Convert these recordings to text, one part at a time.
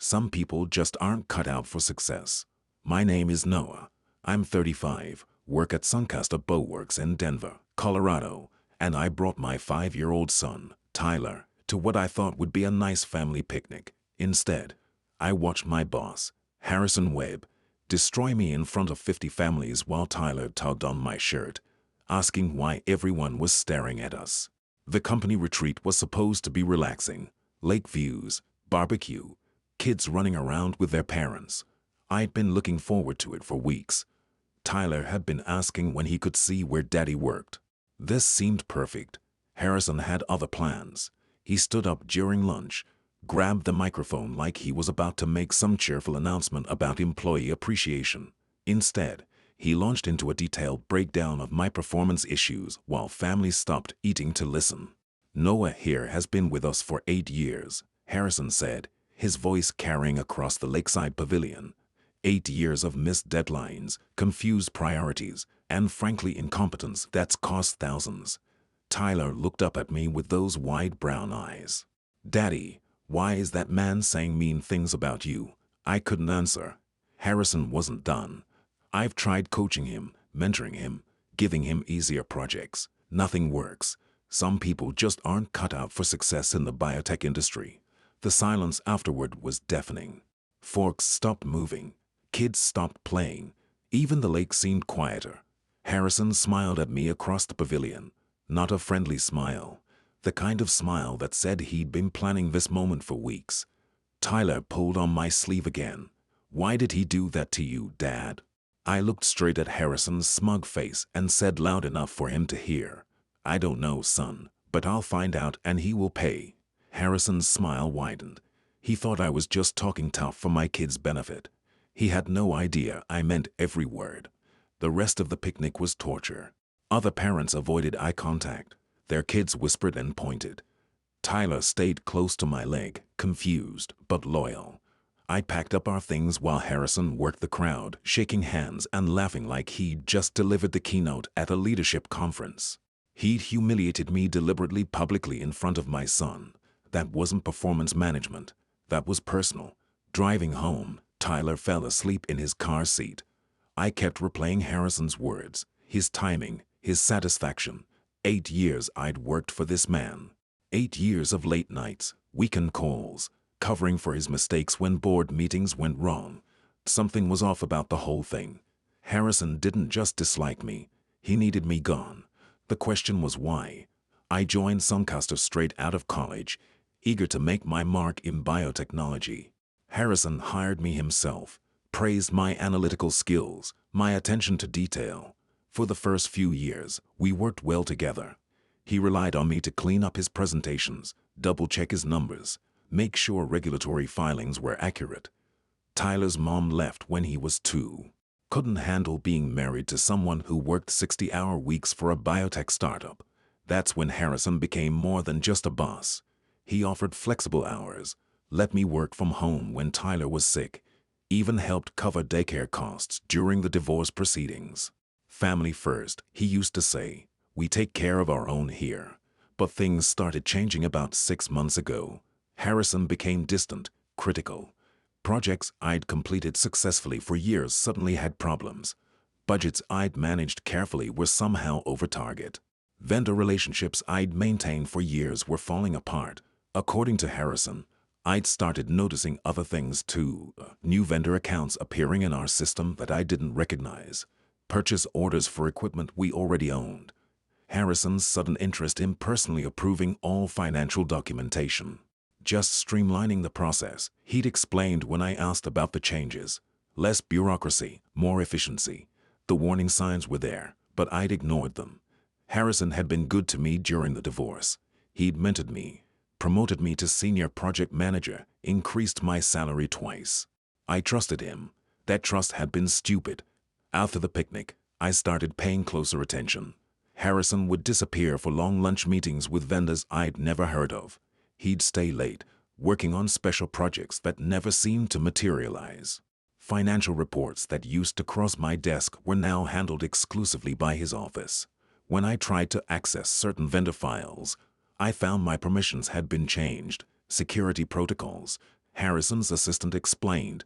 Some people just aren't cut out for success. My name is Noah. I'm 35, work at Suncaster Bowworks in Denver, Colorado, and I brought my 5-year-old son, Tyler, to what I thought would be a nice family picnic. Instead, I watched my boss, Harrison Webb, destroy me in front of 50 families while Tyler tugged on my shirt, asking why everyone was staring at us. The company retreat was supposed to be relaxing, lake views, barbecue, kids running around with their parents. I'd been looking forward to it for weeks. Tyler had been asking when he could see where Daddy worked. This seemed perfect. Harrison had other plans. He stood up during lunch, grabbed the microphone like he was about to make some cheerful announcement about employee appreciation. Instead, he launched into a detailed breakdown of my performance issues while families stopped eating to listen. Noah here has been with us for 8 years, Harrison said, his voice carrying across the lakeside pavilion. 8 years of missed deadlines, confused priorities, and frankly incompetence that's cost thousands. Tyler looked up at me with those wide brown eyes. Daddy, why is that man saying mean things about you? I couldn't answer. Harrison wasn't done. I've tried coaching him, mentoring him, giving him easier projects. Nothing works. Some people just aren't cut out for success in the biotech industry. The silence afterward was deafening. Forks stopped moving. Kids stopped playing. Even the lake seemed quieter. Harrison smiled at me across the pavilion. Not a friendly smile. The kind of smile that said he'd been planning this moment for weeks. Tyler pulled on my sleeve again. Why did he do that to you, Dad? I looked straight at Harrison's smug face and said loud enough for him to hear. I don't know, son, but I'll find out and he will pay. Harrison's smile widened. He thought I was just talking tough for my kid's benefit. He had no idea I meant every word. The rest of the picnic was torture. Other parents avoided eye contact. Their kids whispered and pointed. Tyler stayed close to my leg, confused but loyal. I packed up our things while Harrison worked the crowd, shaking hands and laughing like he'd just delivered the keynote at a leadership conference. He'd humiliated me deliberately publicly in front of my son. That wasn't performance management. That was personal. Driving home, Tyler fell asleep in his car seat. I kept replaying Harrison's words, his timing, his satisfaction. 8 years I'd worked for this man. 8 years of late nights, weekend calls, covering for his mistakes when board meetings went wrong. Something was off about the whole thing. Harrison didn't just dislike me. He needed me gone. The question was why. I joined Suncaster straight out of college, eager to make my mark in biotechnology. Harrison hired me himself, praised my analytical skills, my attention to detail. For the first few years, we worked well together. He relied on me to clean up his presentations, double-check his numbers, make sure regulatory filings were accurate. Tyler's mom left when he was 2. Couldn't handle being married to someone who worked 60-hour weeks for a biotech startup. That's when Harrison became more than just a boss. He offered flexible hours, let me work from home when Tyler was sick, even helped cover daycare costs during the divorce proceedings. Family first, he used to say. We take care of our own here. But things started changing about 6 months ago. Harrison became distant, critical. Projects I'd completed successfully for years suddenly had problems. Budgets I'd managed carefully were somehow over target. Vendor relationships I'd maintained for years were falling apart. According to Harrison, I'd started noticing other things too. New vendor accounts appearing in our system that I didn't recognize. Purchase orders for equipment we already owned. Harrison's sudden interest in personally approving all financial documentation. Just streamlining the process, he'd explained when I asked about the changes. Less bureaucracy, more efficiency. The warning signs were there, but I'd ignored them. Harrison had been good to me during the divorce. He'd mentored me, promoted me to senior project manager, increased my salary twice. I trusted him. That trust had been stupid. After the picnic, I started paying closer attention. Harrison would disappear for long lunch meetings with vendors I'd never heard of. He'd stay late, working on special projects that never seemed to materialize. Financial reports that used to cross my desk were now handled exclusively by his office. When I tried to access certain vendor files, I found my permissions had been changed, security protocols Harrison's assistant explained.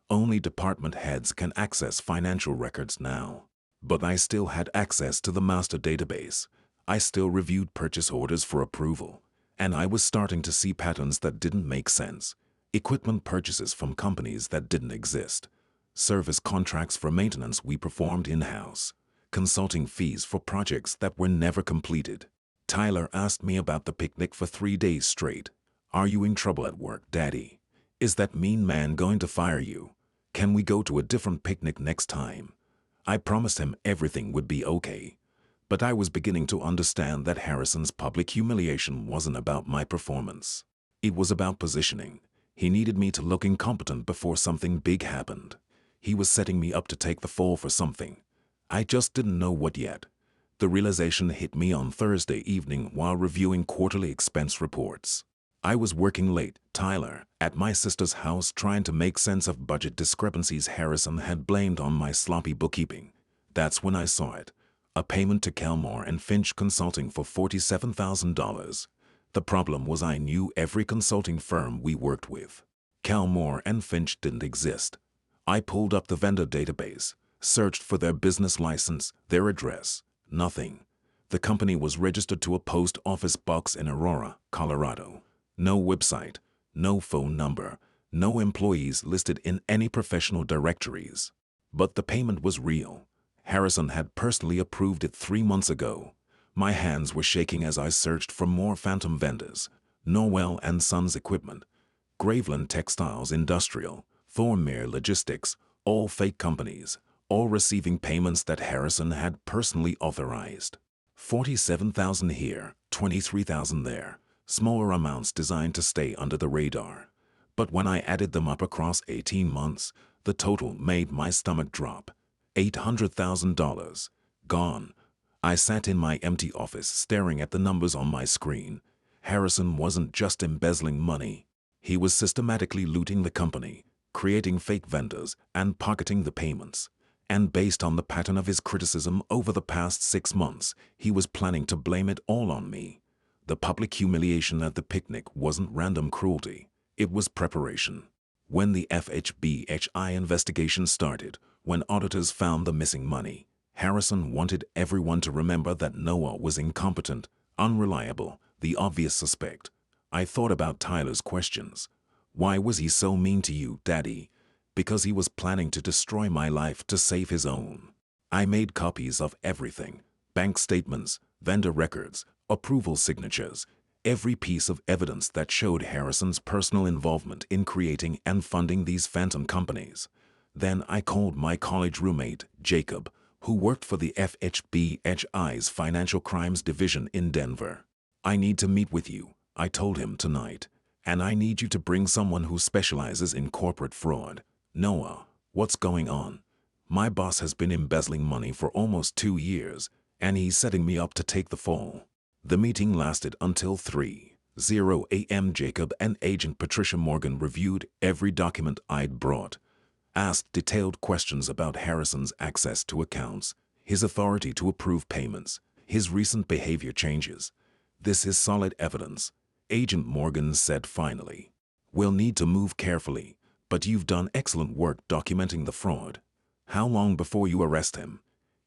Only department heads can access financial records now. But I still had access to the master database. I still reviewed purchase orders for approval. And I was starting to see patterns that didn't make sense. Equipment purchases from companies that didn't exist. Service contracts for maintenance we performed in-house. Consulting fees for projects that were never completed. Tyler asked me about the picnic for 3 days straight. Are you in trouble at work, Daddy? Is that mean man going to fire you? Can we go to a different picnic next time? I promised him everything would be okay. But I was beginning to understand that Harrison's public humiliation wasn't about my performance. It was about positioning. He needed me to look incompetent before something big happened. He was setting me up to take the fall for something. I just didn't know what yet. The realization hit me on Thursday evening while reviewing quarterly expense reports. I was working late, Tyler, at my sister's house trying to make sense of budget discrepancies Harrison had blamed on my sloppy bookkeeping. That's when I saw it. A payment to Kelmore and Finch Consulting for $47,000. The problem was I knew every consulting firm we worked with. Kelmore and Finch didn't exist. I pulled up the vendor database, searched for their business license, their address. Nothing. The company was registered to a post office box in Aurora, Colorado. No website, no phone number, no employees listed in any professional directories. But the payment was real. Harrison had personally approved it 3 months ago. My hands were shaking as I searched for more phantom vendors. Norwell and Sons Equipment, Graveland Textiles Industrial, Thornmere Logistics, all fake companies, all receiving payments that Harrison had personally authorized. $47,000 here, $23,000 there. Smaller amounts designed to stay under the radar. But when I added them up across 18 months, the total made my stomach drop. $800,000. Gone. I sat in my empty office staring at the numbers on my screen. Harrison wasn't just embezzling money. He was systematically looting the company, creating fake vendors, and pocketing the payments. And based on the pattern of his criticism over the past 6 months, he was planning to blame it all on me. The public humiliation at the picnic wasn't random cruelty. It was preparation. When the FHBHI investigation started, when auditors found the missing money, Harrison wanted everyone to remember that Noah was incompetent, unreliable, the obvious suspect. I thought about Tyler's questions. Why was he so mean to you, Daddy? Because he was planning to destroy my life to save his own. I made copies of everything. Bank statements, vendor records, approval signatures, every piece of evidence that showed Harrison's personal involvement in creating and funding these phantom companies. Then I called my college roommate, Jacob, who worked for the FHBHI's Financial Crimes Division in Denver. I need to meet with you, I told him tonight, and I need you to bring someone who specializes in corporate fraud. Noah, what's going on? My boss has been embezzling money for almost 2 years, and he's setting me up to take the fall. The meeting lasted until 3:00 a.m. Jacob and Agent Patricia Morgan reviewed every document I'd brought, asked detailed questions about Harrison's access to accounts, his authority to approve payments, his recent behavior changes. This is solid evidence, Agent Morgan said finally. We'll need to move carefully, but you've done excellent work documenting the fraud. How long before you arrest him?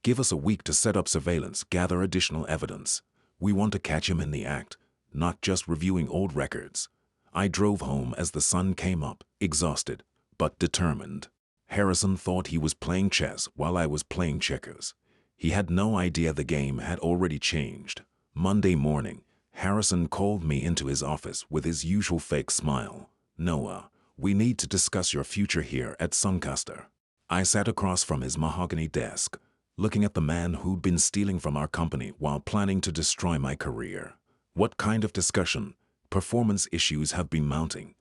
Give us a week to set up surveillance, gather additional evidence. We want to catch him in the act, not just reviewing old records. I drove home as the sun came up, exhausted, but determined. Harrison thought he was playing chess while I was playing checkers. He had no idea the game had already changed. Monday morning, Harrison called me into his office with his usual fake smile. Noah, we need to discuss your future here at Suncaster. I sat across from his mahogany desk, looking at the man who'd been stealing from our company while planning to destroy my career. What kind of discussion? Performance issues have been mounting.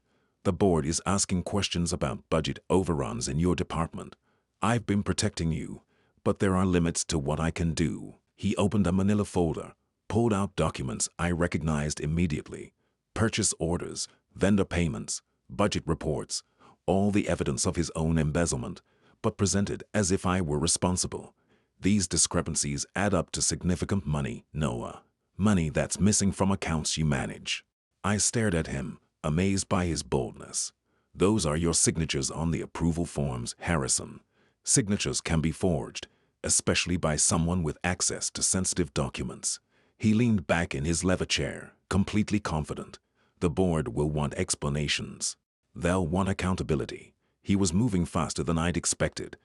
The board is asking questions about budget overruns in your department. I've been protecting you, but there are limits to what I can do. He opened a manila folder, pulled out documents I recognized immediately. Purchase orders, vendor payments, budget reports, all the evidence of his own embezzlement, but presented as if I were responsible. These discrepancies add up to significant money, Noah. Money that's missing from accounts you manage. I stared at him, amazed by his boldness. Those are your signatures on the approval forms, Harrison. Signatures can be forged, especially by someone with access to sensitive documents. He leaned back in his leather chair, completely confident. The board will want explanations. They'll want accountability. He was moving faster than I'd expected.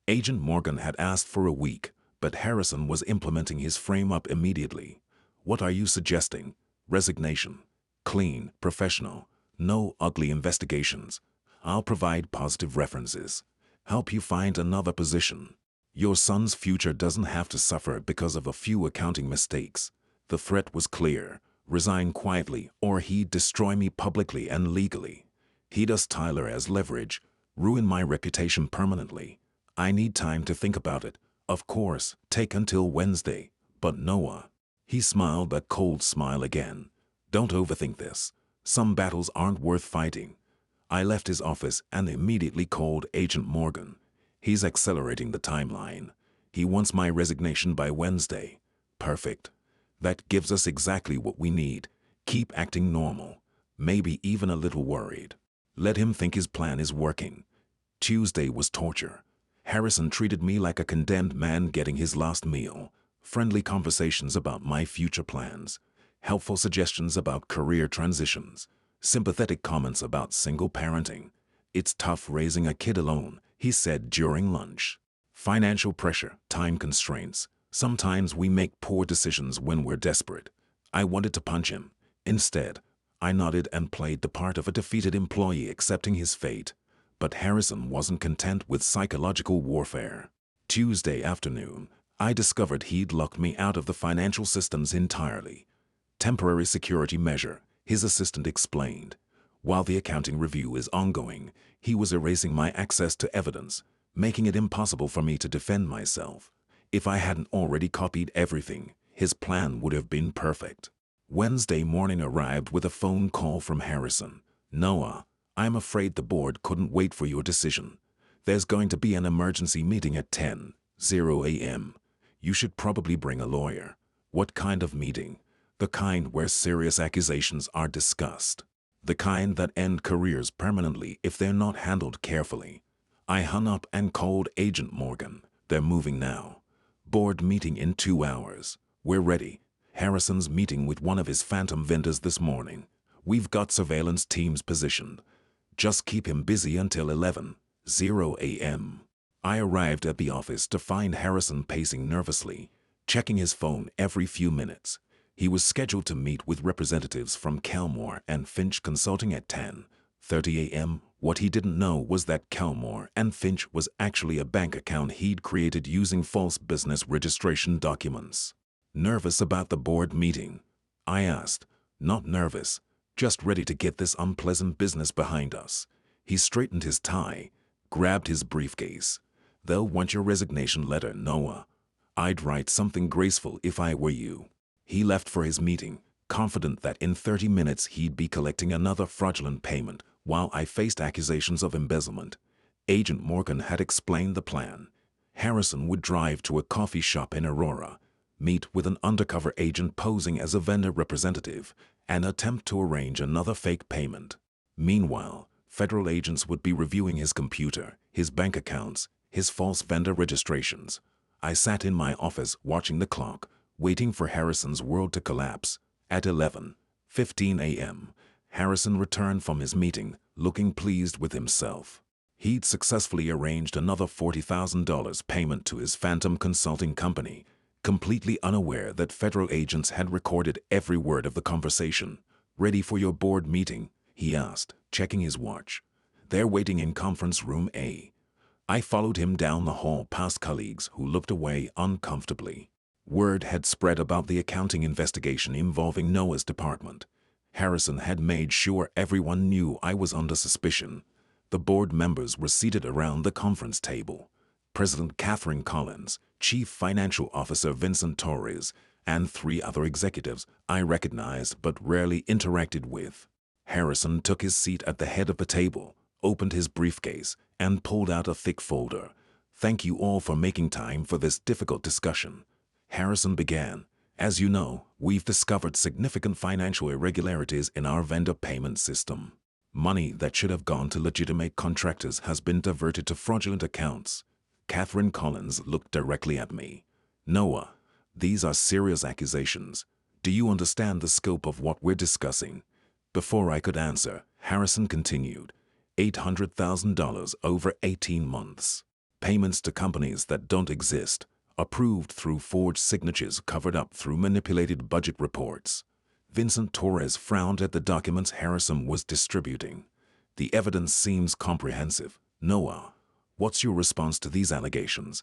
Agent Morgan had asked for a week, but Harrison was implementing his frame-up immediately. What are you suggesting? Resignation. Clean, professional. No ugly investigations. I'll provide positive references. Help you find another position. Your son's future doesn't have to suffer because of a few accounting mistakes. The threat was clear. Resign quietly, or he'd destroy me publicly and legally. He'd use Tyler as leverage, ruin my reputation permanently. I need time to think about it. Of course, take until Wednesday. But Noah. He smiled that cold smile again. Don't overthink this. Some battles aren't worth fighting. I left his office and immediately called Agent Morgan. He's accelerating the timeline. He wants my resignation by Wednesday. Perfect. That gives us exactly what we need. Keep acting normal. Maybe even a little worried. Let him think his plan is working. Tuesday was torture. Harrison treated me like a condemned man getting his last meal. Friendly conversations about my future plans. Helpful suggestions about career transitions. Sympathetic comments about single parenting. It's tough raising a kid alone, he said during lunch. Financial pressure, time constraints. Sometimes we make poor decisions when we're desperate. I wanted to punch him. Instead, I nodded and played the part of a defeated employee accepting his fate. But Harrison wasn't content with psychological warfare. Tuesday afternoon, I discovered he'd locked me out of the financial systems entirely. Temporary security measure, his assistant explained. While the accounting review is ongoing, he was erasing my access to evidence, making it impossible for me to defend myself. If I hadn't already copied everything, his plan would have been perfect. Wednesday morning arrived with a phone call from Harrison. Noah, I'm afraid the board couldn't wait for your decision. There's going to be an emergency meeting at 10:00 a.m. You should probably bring a lawyer. What kind of meeting? The kind where serious accusations are discussed. The kind that end careers permanently if they're not handled carefully. I hung up and called Agent Morgan. They're moving now. Board meeting in 2 hours. We're ready. Harrison's meeting with one of his phantom vendors this morning. We've got surveillance teams positioned. Just keep him busy until 11:00 a.m. I arrived at the office to find Harrison pacing nervously, checking his phone every few minutes. He was scheduled to meet with representatives from Kelmore and Finch Consulting at 10:30 a.m. What he didn't know was that Kelmore and Finch was actually a bank account he'd created using false business registration documents. Nervous about the board meeting? I asked. Not nervous, just ready to get this unpleasant business behind us. He straightened his tie, grabbed his briefcase. They'll want your resignation letter, Noah. I'd write something graceful if I were you. He left for his meeting, confident that in 30 minutes he'd be collecting another fraudulent payment while I faced accusations of embezzlement. Agent Morgan had explained the plan. Harrison would drive to a coffee shop in Aurora, meet with an undercover agent posing as a vendor representative, and attempt to arrange another fake payment. Meanwhile, federal agents would be reviewing his computer, his bank accounts, his false vendor registrations. I sat in my office watching the clock, waiting for Harrison's world to collapse. At 11:15 a.m., Harrison returned from his meeting, looking pleased with himself. He'd successfully arranged another $40,000 payment to his phantom consulting company, completely unaware that federal agents had recorded every word of the conversation. Ready for your board meeting? He asked, checking his watch. They're waiting in conference room A. I followed him down the hall past colleagues who looked away uncomfortably. Word had spread about the accounting investigation involving Noah's department. Harrison had made sure everyone knew I was under suspicion. The board members were seated around the conference table. President Catherine Collins, Chief Financial Officer Vincent Torres, and 3 other executives I recognized but rarely interacted with. Harrison took his seat at the head of the table, opened his briefcase, and pulled out a thick folder. Thank you all for making time for this difficult discussion. Harrison began. As you know, we've discovered significant financial irregularities in our vendor payment system. Money that should have gone to legitimate contractors has been diverted to fraudulent accounts. Catherine Collins looked directly at me. Noah, these are serious accusations. Do you understand the scope of what we're discussing? Before I could answer, Harrison continued. $800,000 over 18 months. Payments to companies that don't exist, approved through forged signatures covered up through manipulated budget reports. Vincent Torres frowned at the documents Harrison was distributing. The evidence seems comprehensive. Noah, what's your response to these allegations?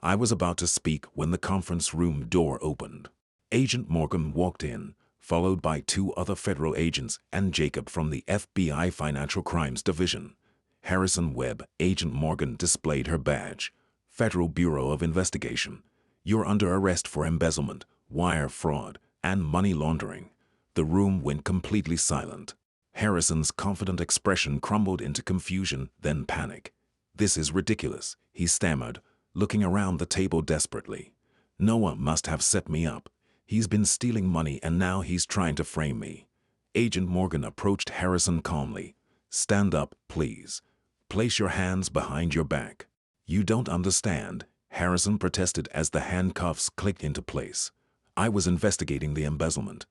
I was about to speak when the conference room door opened. Agent Morgan walked in, followed by 2 other federal agents and Jacob from the FBI Financial Crimes Division. Harrison Webb, Agent Morgan displayed her badge. Federal Bureau of Investigation. You're under arrest for embezzlement, wire fraud, and money laundering. The room went completely silent. Harrison's confident expression crumbled into confusion, then panic. This is ridiculous, he stammered, looking around the table desperately. Noah must have set me up. He's been stealing money and now he's trying to frame me. Agent Morgan approached Harrison calmly. Stand up, please. Place your hands behind your back. You don't understand, Harrison protested as the handcuffs clicked into place. I was investigating the embezzlement.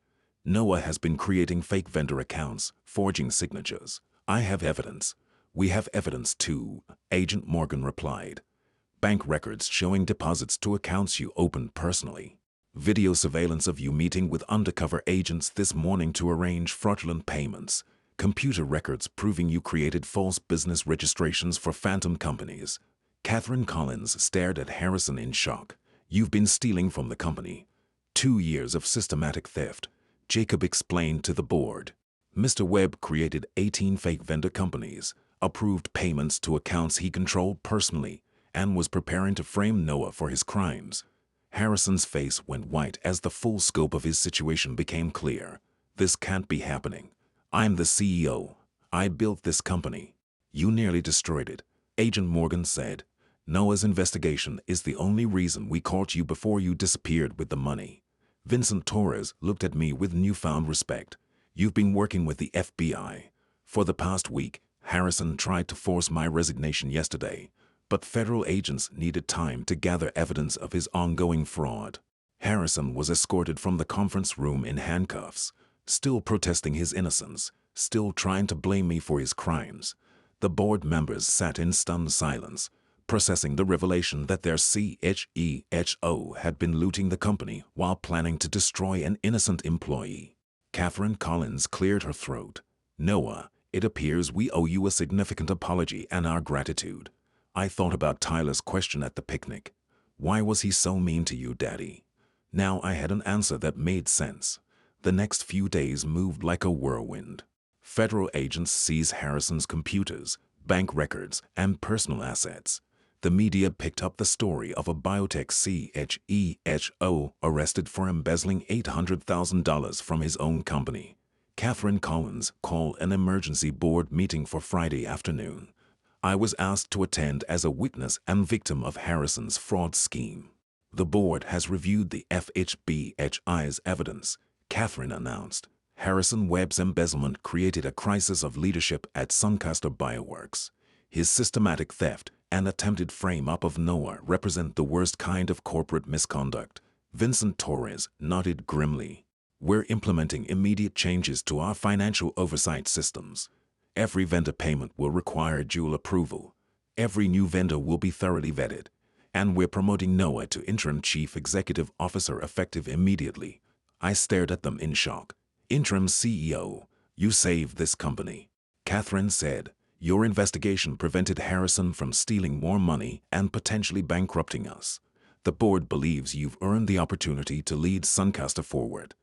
Noah has been creating fake vendor accounts, forging signatures. I have evidence. We have evidence too, Agent Morgan replied. Bank records showing deposits to accounts you opened personally. Video surveillance of you meeting with undercover agents this morning to arrange fraudulent payments. Computer records proving you created false business registrations for phantom companies. Catherine Collins stared at Harrison in shock. You've been stealing from the company. 2 years of systematic theft. Jacob explained to the board. Mr. Webb created 18 fake vendor companies, approved payments to accounts he controlled personally, and was preparing to frame Noah for his crimes. Harrison's face went white as the full scope of his situation became clear. This can't be happening. I'm the CEO. I built this company. You nearly destroyed it, Agent Morgan said. Noah's investigation is the only reason we caught you before you disappeared with the money. Vincent Torres looked at me with newfound respect. You've been working with the FBI. For the past week, Harrison tried to force my resignation yesterday, but federal agents needed time to gather evidence of his ongoing fraud. Harrison was escorted from the conference room in handcuffs, still protesting his innocence, still trying to blame me for his crimes. The board members sat in stunned silence, processing the revelation that their CHEHO had been looting the company while planning to destroy an innocent employee. Catherine Collins cleared her throat. Noah, it appears we owe you a significant apology and our gratitude. I thought about Tyler's question at the picnic. Why was he so mean to you, Daddy? Now I had an answer that made sense. The next few days moved like a whirlwind. Federal agents seized Harrison's computers, bank records, and personal assets. The media picked up the story of a biotech CHEHO arrested for embezzling $800,000 from his own company. Catherine Collins called an emergency board meeting for Friday afternoon. I was asked to attend as a witness and victim of Harrison's fraud scheme. The board has reviewed the FHBHI's evidence, Catherine announced. Harrison Webb's embezzlement created a crisis of leadership at Suncaster Bowworks. His systematic theft and attempted frame-up of Noah represent the worst kind of corporate misconduct. Vincent Torres nodded grimly. We're implementing immediate changes to our financial oversight systems. Every vendor payment will require dual approval. Every new vendor will be thoroughly vetted. And we're promoting Noah to interim chief executive officer effective immediately. I stared at them in shock. Interim CEO, you saved this company. Catherine said, your investigation prevented Harrison from stealing more money and potentially bankrupting us. The board believes you've earned the opportunity to lead Suncaster forward.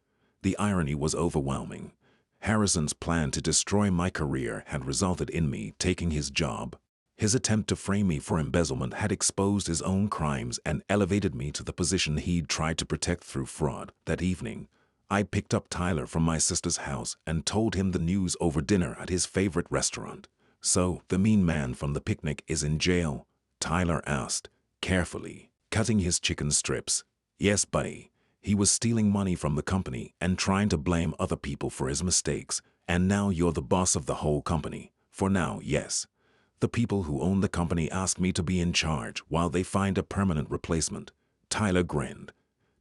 The irony was overwhelming. Harrison's plan to destroy my career had resulted in me taking his job. His attempt to frame me for embezzlement had exposed his own crimes and elevated me to the position he'd tried to protect through fraud. That evening, I picked up Tyler from my sister's house and told him the news over dinner at his favorite restaurant. So, the mean man from the picnic is in jail? Tyler asked, carefully, cutting his chicken strips. Yes, buddy. He was stealing money from the company and trying to blame other people for his mistakes, And now you're the boss of the whole company. For now, yes. The people who own the company asked me to be in charge while they find a permanent replacement. Tyler grinned.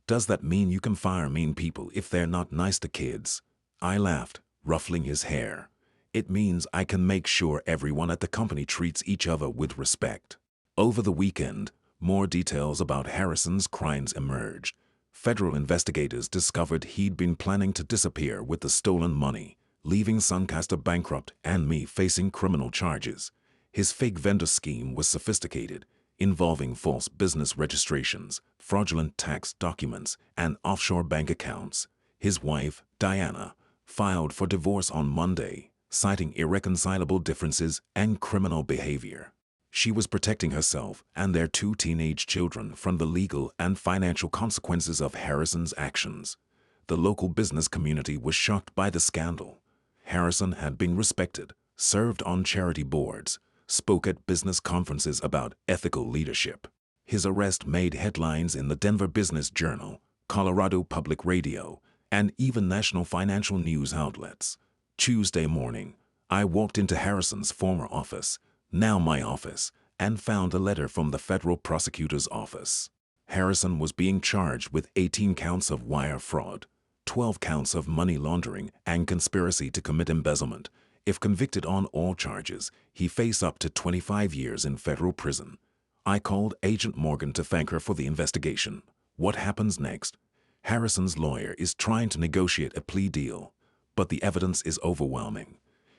Does that mean you can fire mean people if they're not nice to kids? I laughed, ruffling his hair. It means I can make sure everyone at the company treats each other with respect. Over the weekend, more details about Harrison's crimes emerged. Federal investigators discovered he'd been planning to disappear with the stolen money, leaving Suncaster bankrupt and me facing criminal charges. His fake vendor scheme was sophisticated, involving false business registrations, fraudulent tax documents, and offshore bank accounts. His wife, Diana, filed for divorce on Monday, citing irreconcilable differences and criminal behavior. She was protecting herself and their 2 teenage children from the legal and financial consequences of Harrison's actions. The local business community was shocked by the scandal. Harrison had been respected, served on charity boards, spoke at business conferences about ethical leadership. His arrest made headlines in the Denver Business Journal, Colorado Public Radio, and even national financial news outlets. Tuesday morning, I walked into Harrison's former office, now my office, and found a letter from the federal prosecutor's office. Harrison was being charged with 18 counts of wire fraud, 12 counts of money laundering, and conspiracy to commit embezzlement. If convicted on all charges, he faced up to 25 years in federal prison. I called Agent Morgan to thank her for the investigation. What happens next? Harrison's lawyer is trying to negotiate a plea deal, but the evidence is overwhelming.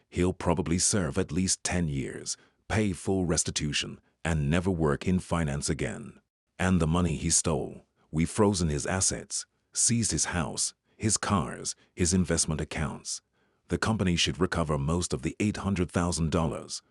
He'll probably serve at least 10 years, pay full restitution, and never work in finance again. And the money he stole, we've frozen his assets, seized his house, his cars, his investment accounts. The company should recover most of the $800,000.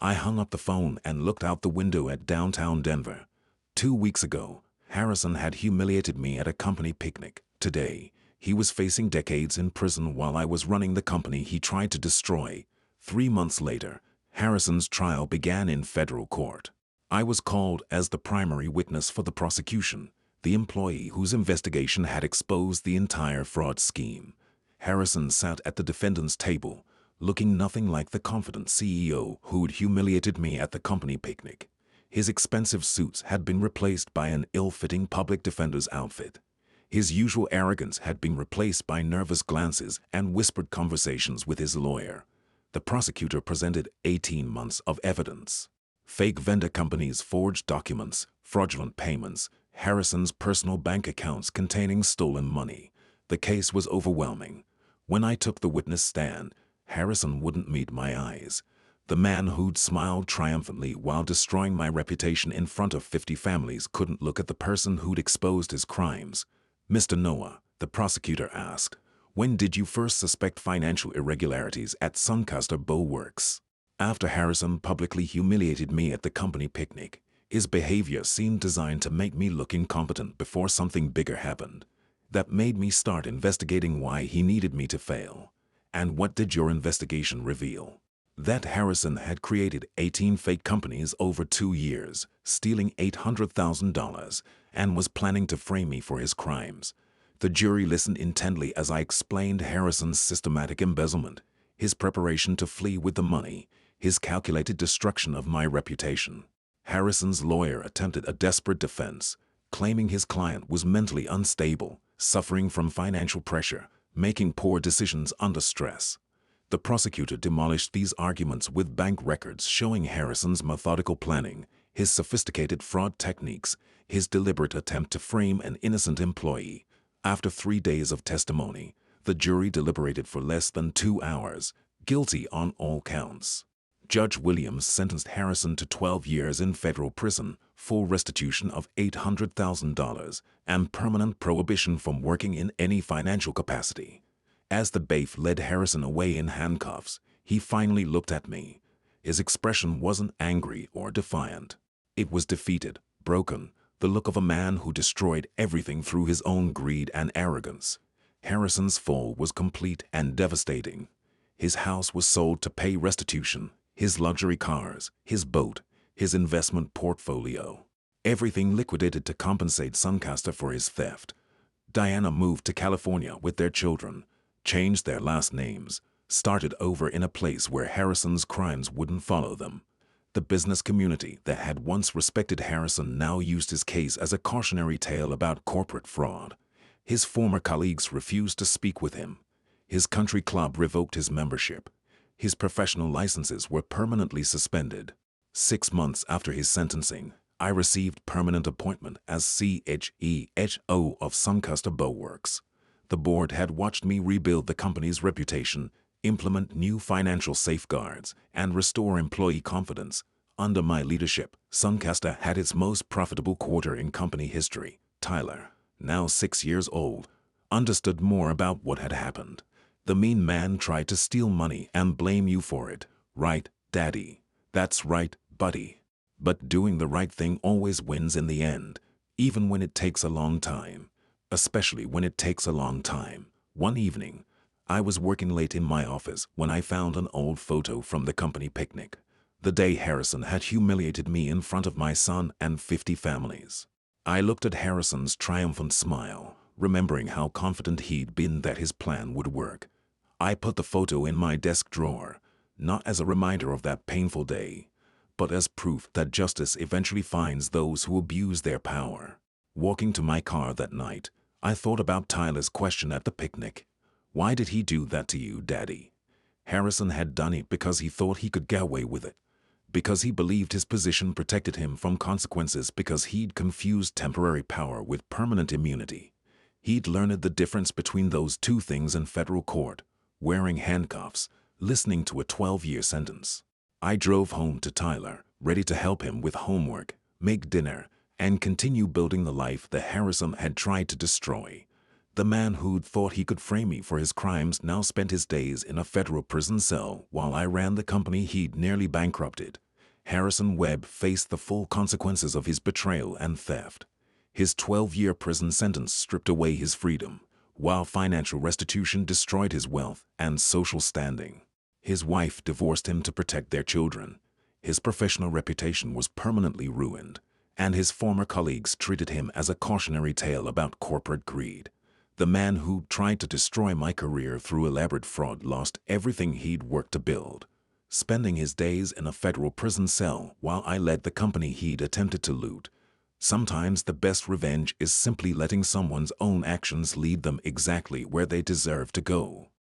I hung up the phone and looked out the window at downtown Denver. 2 weeks ago, Harrison had humiliated me at a company picnic. Today, he was facing decades in prison while I was running the company he tried to destroy. 3 months later, Harrison's trial began in federal court. I was called as the primary witness for the prosecution, the employee whose investigation had exposed the entire fraud scheme. Harrison sat at the defendant's table, looking nothing like the confident CEO who'd humiliated me at the company picnic. His expensive suits had been replaced by an ill-fitting public defender's outfit. His usual arrogance had been replaced by nervous glances and whispered conversations with his lawyer. The prosecutor presented 18 months of evidence. Fake vendor companies, forged documents, fraudulent payments, Harrison's personal bank accounts containing stolen money. The case was overwhelming. When I took the witness stand, Harrison wouldn't meet my eyes. The man who'd smiled triumphantly while destroying my reputation in front of 50 families couldn't look at the person who'd exposed his crimes. Mr. Noah, the prosecutor asked, when did you first suspect financial irregularities at Suncaster Bowworks? After Harrison publicly humiliated me at the company picnic, his behavior seemed designed to make me look incompetent before something bigger happened. That made me start investigating why he needed me to fail. And what did your investigation reveal? That Harrison had created 18 fake companies over 2 years, stealing $800,000, and was planning to frame me for his crimes. The jury listened intently as I explained Harrison's systematic embezzlement, his preparation to flee with the money, his calculated destruction of my reputation. Harrison's lawyer attempted a desperate defense, claiming his client was mentally unstable, suffering from financial pressure, making poor decisions under stress. The prosecutor demolished these arguments with bank records showing Harrison's methodical planning, his sophisticated fraud techniques, his deliberate attempt to frame an innocent employee. After 3 days of testimony, the jury deliberated for less than 2 hours, guilty on all counts. Judge Williams sentenced Harrison to 12 years in federal prison, full restitution of $800,000, and permanent prohibition from working in any financial capacity. As the bailiff led Harrison away in handcuffs, he finally looked at me. His expression wasn't angry or defiant. It was defeated, broken, the look of a man who destroyed everything through his own greed and arrogance. Harrison's fall was complete and devastating. His house was sold to pay restitution, his luxury cars, his boat, his investment portfolio. Everything liquidated to compensate Suncaster for his theft. Diana moved to California with their children, changed their last names, started over in a place where Harrison's crimes wouldn't follow them. The business community that had once respected Harrison now used his case as a cautionary tale about corporate fraud. His former colleagues refused to speak with him. His country club revoked his membership. His professional licenses were permanently suspended. 6 months after his sentencing, I received permanent appointment as CEO of Suncaster Bowworks. The board had watched me rebuild the company's reputation, implement new financial safeguards, and restore employee confidence. Under my leadership, Suncaster had its most profitable quarter in company history. Tyler, now 6 years old, understood more about what had happened. The mean man tried to steal money and blame you for it. Right, Daddy? That's right, buddy. But doing the right thing always wins in the end, even when it takes a long time. Especially when it takes a long time. One evening, I was working late in my office when I found an old photo from the company picnic. The day Harrison had humiliated me in front of my son and 50 families. I looked at Harrison's triumphant smile, remembering how confident he'd been that his plan would work. I put the photo in my desk drawer, not as a reminder of that painful day, but as proof that justice eventually finds those who abuse their power. Walking to my car that night, I thought about Tyler's question at the picnic. Why did he do that to you, Daddy? Harrison had done it because he thought he could get away with it, because he believed his position protected him from consequences, because he'd confused temporary power with permanent immunity. He'd learned the difference between those two things in federal court, wearing handcuffs, listening to a 12-year sentence. I drove home to Tyler, ready to help him with homework, make dinner, and continue building the life that Harrison had tried to destroy. The man who'd thought he could frame me for his crimes now spent his days in a federal prison cell while I ran the company he'd nearly bankrupted. Harrison Webb faced the full consequences of his betrayal and theft. His 12-year prison sentence stripped away his freedom, while financial restitution destroyed his wealth and social standing. His wife divorced him to protect their children. His professional reputation was permanently ruined, and his former colleagues treated him as a cautionary tale about corporate greed. The man who tried to destroy my career through elaborate fraud lost everything he'd worked to build, spending his days in a federal prison cell while I led the company he'd attempted to loot. Sometimes the best revenge is simply letting someone's own actions lead them exactly where they deserve to go.